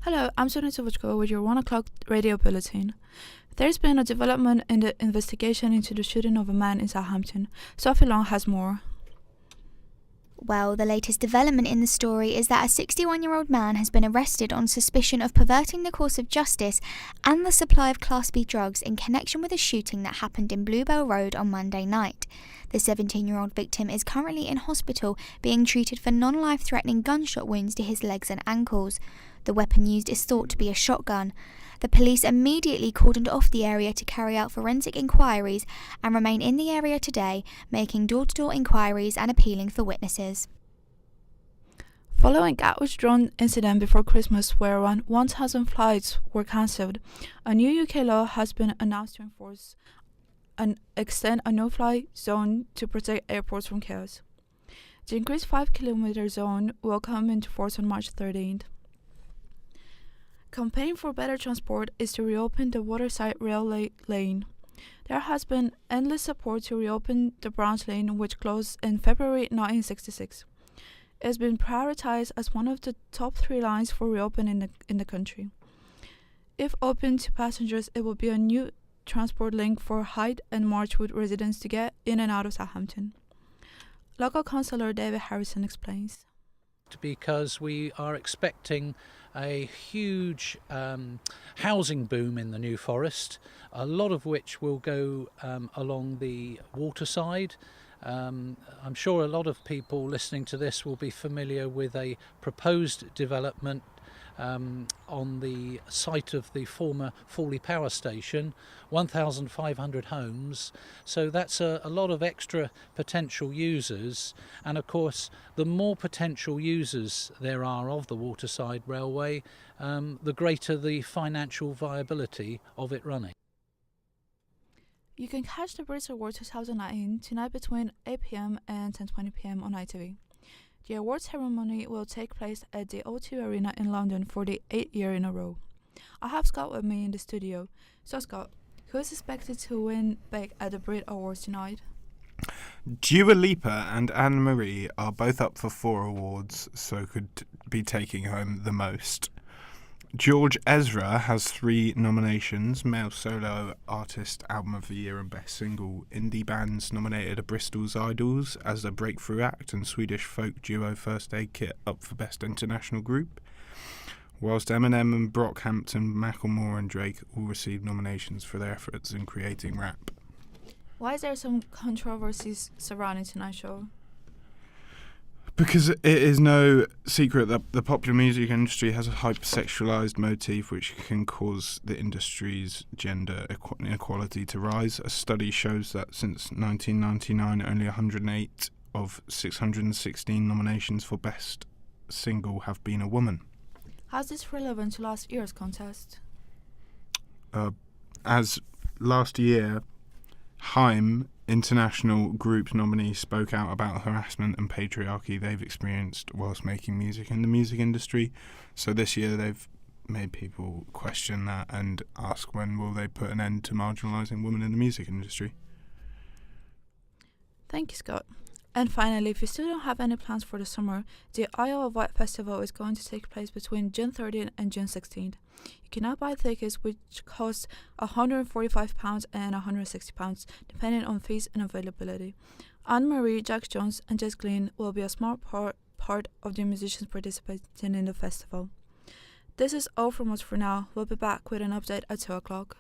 Hello, I'm Solent with your 1 o'clock radio bulletin. There's been a development in the investigation into the shooting of a man in Southampton. Sophie Long has more. Well, the latest development in the story is that a 61-year-old man has been arrested on suspicion of perverting the course of justice and the supply of Class B drugs in connection with a shooting that happened in Bluebell Road on Monday night. The 17-year-old victim is currently in hospital being treated for non-life-threatening gunshot wounds to his legs and ankles. The weapon used is thought to be a shotgun. The police immediately cordoned off the area to carry out forensic inquiries and remain in the area today, making door-to-door inquiries and appealing for witnesses. Following Gatwick drone incident before Christmas where around 1,000 flights were cancelled, a new UK law has been announced to enforce and extend a no-fly zone to protect airports from chaos. The increased 5-kilometre zone will come into force on March 13th. Campaign for better transport is to reopen the waterside railway lane. There has been endless support to reopen the branch lane, which closed in February 1966. It has been prioritized as one of the top 3 lines for reopening in the country. If open to passengers, it will be a new transport link for Hyde and Marchwood residents to get in and out of Southampton. Local councillor David Harrison explains. Because we are expecting a huge housing boom in the New Forest, a lot of which will go along the waterside. I'm sure a lot of people listening to this will be familiar with a proposed development on the site of the former Fawley Power Station, 1,500 homes, so that's a lot of extra potential users, and of course the more potential users there are of the waterside railway, the greater the financial viability of it running. You can catch the Brits Awards 2019 tonight between 8 p.m. and 10:20 p.m. on ITV. The awards ceremony will take place at the O2 Arena in London for the 8th year in a row. I have Scott with me in the studio. So Scott, who is expected to win big at the Brit Awards tonight? Dua Lipa and Anne-Marie are both up for 4 awards, so could be taking home the most. George Ezra has 3 nominations: Male Solo Artist, Album of the Year and Best Single. Indie bands nominated are Bristol's Idols as a breakthrough act and Swedish folk duo First Aid Kit up for Best International Group, whilst Eminem and Brockhampton, Macklemore and Drake all received nominations for their efforts in creating rap. Why is there some controversies surrounding tonight's show? Because it is no secret that the popular music industry has a hypersexualised motif which can cause the industry's gender inequality to rise. A study shows that since 1999, only 108 of 616 nominations for Best Single have been a woman. How's this relevant to last year's contest? As last year, Haim International Group's nominee spoke out about harassment and patriarchy they've experienced whilst making music in the music industry. So this year they've made people question that and ask when will they put an end to marginalising women in the music industry. Thank you, Scott. And finally, if you still don't have any plans for the summer, the Isle of Wight Festival is going to take place between June 30th and June 16th. You can now buy tickets which cost £145 and £160, depending on fees and availability. Anne-Marie, Jack Jones and Jess Glynn will be a small part of the musicians participating in the festival. This is all from us for now. We'll be back with an update at 2 o'clock.